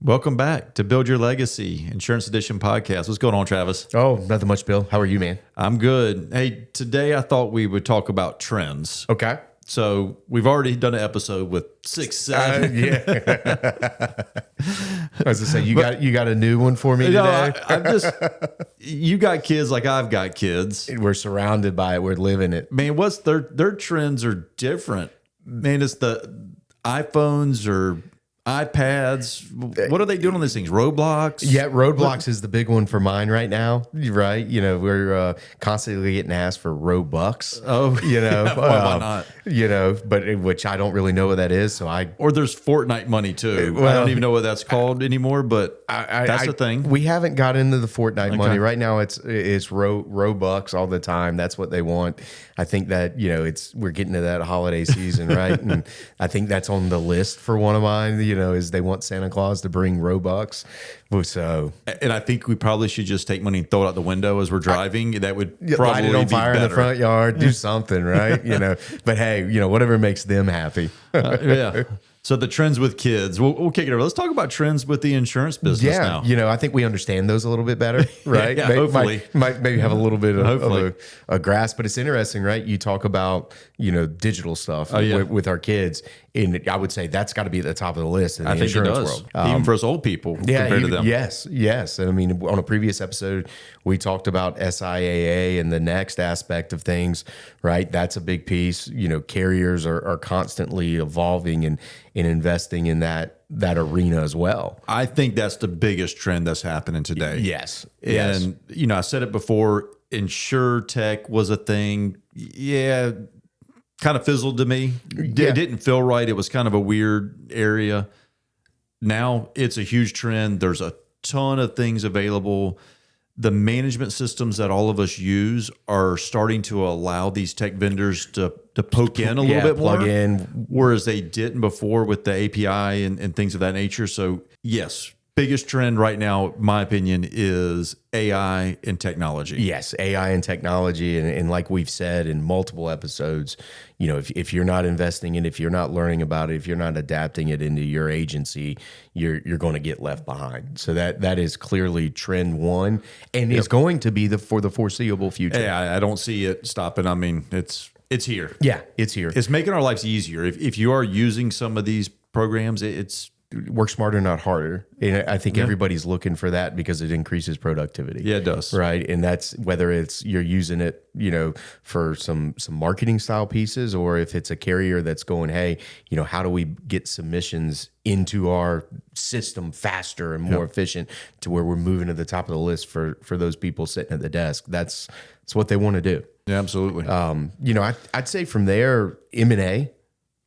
Welcome back to Build Your Legacy Insurance Edition podcast. What's going on, Travis? Oh, nothing much, Bill. How are you, man? I'm good. Hey, today I thought we would talk about trends. Okay. So we've already done an episode with 6, 7. Yeah. I was to say you got a new one for me today. I'm just you got kids like I've got kids. We're surrounded by it. We're living it. Man, what's their trends are different. Man, it's the iPhones or iPads. What are they doing on these things? Roblox? Yeah, Roblox is the big one for mine right now. Right? You know, we're constantly getting asked for Robux. Oh, you know, why not? You know, but which I don't really know what that is. So or there's Fortnite money too. I don't even know what that's called anymore, but that's the thing. We haven't got into the Fortnite money right now. It's Robux all the time. That's what they want. I think that we're getting to that holiday season, right? And I think that's on the list for one of mine. Is they want Santa Claus to bring Robux. So, and I think we probably should just take money and throw it out the window as we're driving. That would probably light it on fire be better. In the front yard. Do something, right? But hey, whatever makes them happy. Yeah. So the trends with kids, we'll kick it over. Let's talk about trends with the insurance business now. I think we understand those a little bit better, right? Yeah, hopefully. Might maybe have a little bit of a grasp, but it's interesting, right? You talk about, digital stuff with our kids, and I would say that's got to be at the top of the list in the insurance world. Even for us old people compared to them. Yes. And I mean, on a previous episode, we talked about SIAA and the next aspect of things, right? That's a big piece. Carriers are constantly evolving and investing in that arena as well. I think that's the biggest trend that's happening today. Yes. And, I said it before, insure tech was a thing. Yeah, kind of fizzled to me. It didn't feel right. It was kind of a weird area. Now it's a huge trend. There's a ton of things available. The management systems that all of us use are starting to allow these tech vendors to poke in a little bit more. Plug in. Whereas they didn't before with the API and things of that nature. So yes, biggest trend right now, in my opinion, is AI and technology. Yes, AI and technology. And like we've said in multiple episodes, if you're not investing in it, if you're not learning about it, if you're not adapting it into your agency, you're going to get left behind. So that is clearly trend one and is going to be for the foreseeable future. Yeah, I don't see it stopping. I mean, it's here. Yeah, it's here. It's making our lives easier. If you are using some of these programs, it's work smarter, not harder. And I think everybody's looking for that because it increases productivity. Yeah, it does. Right. And that's whether it's you're using it, for some marketing style pieces, or if it's a carrier that's going, hey, how do we get submissions into our system faster and more efficient to where we're moving to the top of the list for those people sitting at the desk. That's what they want to do. Yeah, absolutely. I'd say from there, M&A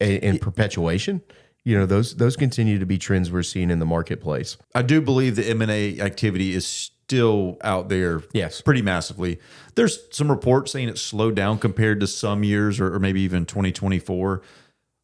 and perpetuation. Those continue to be trends we're seeing in the marketplace. I do believe the M&A activity is still out there, yes, pretty massively. There's some reports saying it's slowed down compared to some years or maybe even 2024,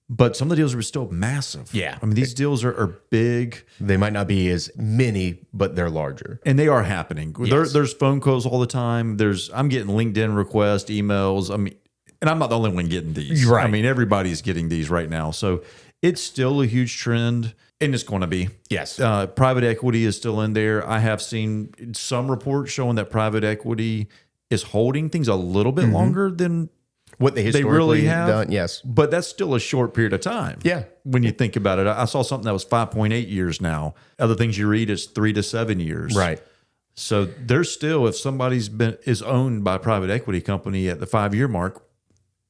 but some of the deals are still massive. Yeah. I mean, these deals are big. They might not be as many, but they're larger. And they are happening. Yes. There's phone calls all the time. I'm getting LinkedIn requests, emails. I mean, and I'm not the only one getting these. Right. I mean, everybody's getting these right now. So it's still a huge trend, and it's going to be. Yes. Private equity is still in there. I have seen some reports showing that private equity is holding things a little bit longer than what they historically really have done. Yes. But that's still a short period of time. Yeah. When you think about it, I saw something that was 5.8 years now. Other things you read is 3 to 7 years. Right. So there's still, if somebody's is owned by a private equity company at the 5-year mark,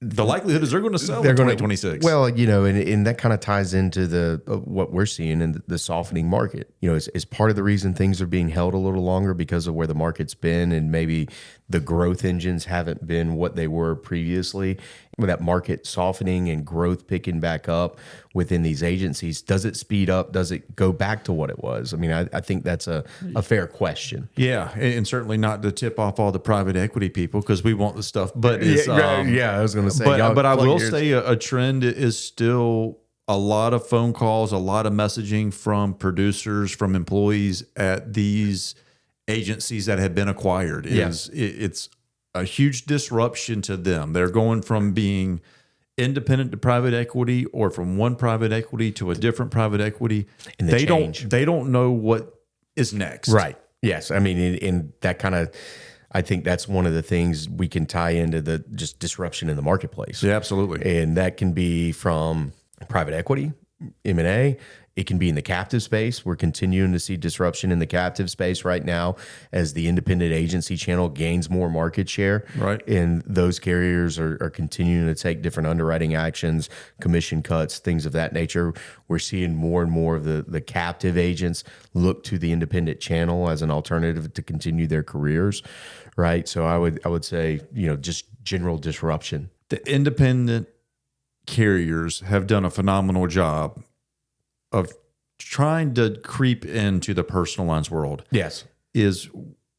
the likelihood is they're going to sell in 2026. Well, and that kind of ties into the what we're seeing in the softening market. Is part of the reason things are being held a little longer because of where the market's been, and maybe the growth engines haven't been what they were previously. With that market softening and growth picking back up within these agencies, does it speed up? Does it go back to what it was? I mean, I think that's a fair question. Yeah, and certainly not to tip off all the private equity people because we want the stuff. But it's, I was going to say, but I will say a trend is still a lot of phone calls, a lot of messaging from producers, from employees at these agencies that have been acquired. It's a huge disruption to them. They're going from being independent to private equity or from one private equity to a different private equity, And the they change. don't know what is next. Right. Yes. I mean, in that kind of, I think that's one of the things we can tie into the just disruption in the marketplace. Yeah, absolutely. And that can be from private equity, M&A. It can be in the captive space. We're continuing to see disruption in the captive space right now as the independent agency channel gains more market share. Right. And those carriers are continuing to take different underwriting actions, commission cuts, things of that nature. We're seeing more and more of the captive agents look to the independent channel as an alternative to continue their careers. Right. So I would say, just general disruption. The independent carriers have done a phenomenal job of trying to creep into the personal lines world. Yes.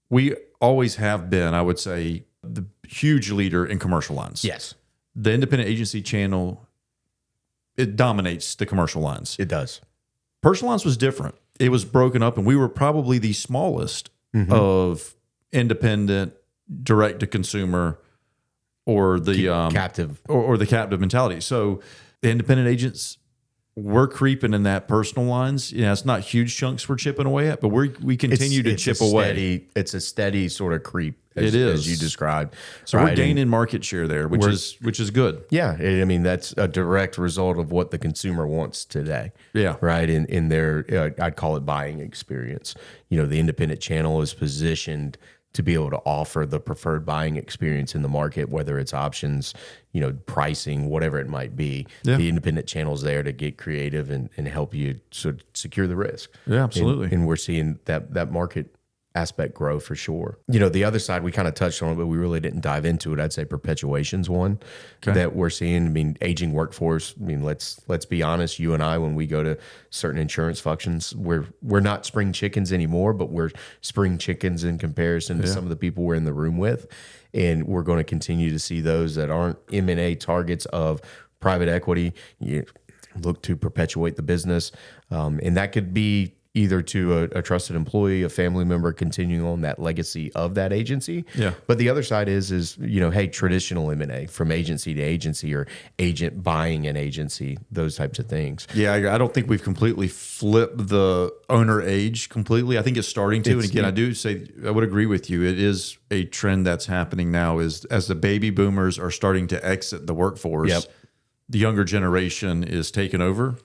We always have been, I would say, the huge leader in commercial lines. Yes. The independent agency channel, it dominates the commercial lines. It does. Personal lines was different. It was broken up, and we were probably the smallest of independent, direct to consumer, or the Captive. or the captive mentality. So the independent agents, we're creeping in that personal lines. It's not huge chunks we're chipping away at, but we continue to chip away. It's a steady sort of creep. It is, as you described. So we're gaining market share there, which is good. Yeah, I mean that's a direct result of what the consumer wants today. Yeah, right. In their, I'd call it buying experience. The independent channel is positioned to be able to offer the preferred buying experience in the market, whether it's options, pricing, whatever it might be. Yeah. The independent channel's there to get creative and help you sort of secure the risk. Yeah, absolutely. And we're seeing that market aspect grow for sure. The other side, we kind of touched on it, but we really didn't dive into it. I'd say perpetuation's one that we're seeing. I mean, aging workforce. I mean, let's be honest. You and I, when we go to certain insurance functions, we're not spring chickens anymore, but we're spring chickens in comparison to some of the people we're in the room with. And we're going to continue to see those that aren't M&A targets of private equity look to perpetuate the business. And that could be either to a trusted employee, a family member, continuing on that legacy of that agency. Yeah. But the other side is hey, traditional M&A from agency to agency, or agent buying an agency, those types of things. Yeah, I don't think we've completely flipped the owner age completely. I think it's starting to. And again, I would agree with you. It is a trend that's happening now is as the baby boomers are starting to exit the workforce, the younger generation is taking over.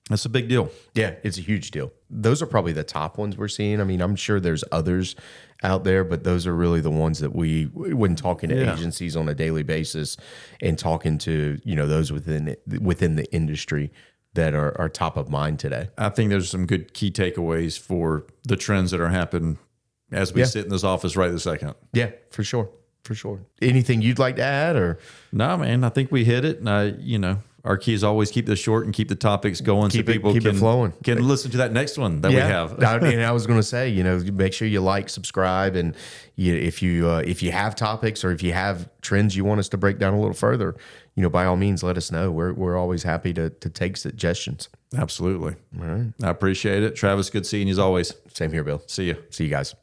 That's a big deal. Yeah, it's a huge deal. Those are probably the top ones we're seeing. I mean, I'm sure there's others out there, but those are really the ones that when talking to agencies on a daily basis and talking to, those within the industry that are top of mind today. I think there's some good key takeaways for the trends that are happening as we sit in this office right this second. Yeah, for sure. For sure. Anything you'd like to add or? No, man, I think we hit it. And our key is always keep this short and keep the topics going keep so people it flowing. Can listen to that next one that we have. And I was going to say, make sure you like, subscribe, and if you have topics or if you have trends you want us to break down a little further, by all means, let us know. We're always happy to take suggestions. Absolutely. All right. I appreciate it. Travis, good seeing you as always. Same here, Bill. See you. See you guys.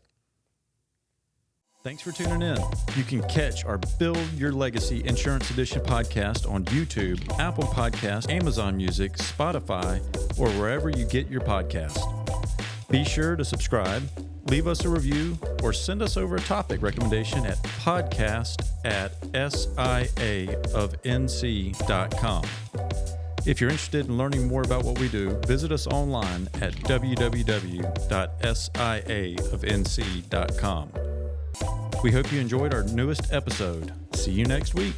Thanks for tuning in. You can catch our Build Your Legacy Insurance Edition podcast on YouTube, Apple Podcasts, Amazon Music, Spotify, or wherever you get your podcast. Be sure to subscribe, leave us a review, or send us over a topic recommendation at podcast@siaofnc.com. If you're interested in learning more about what we do, visit us online at www.siaofnc.com. We hope you enjoyed our newest episode. See you next week.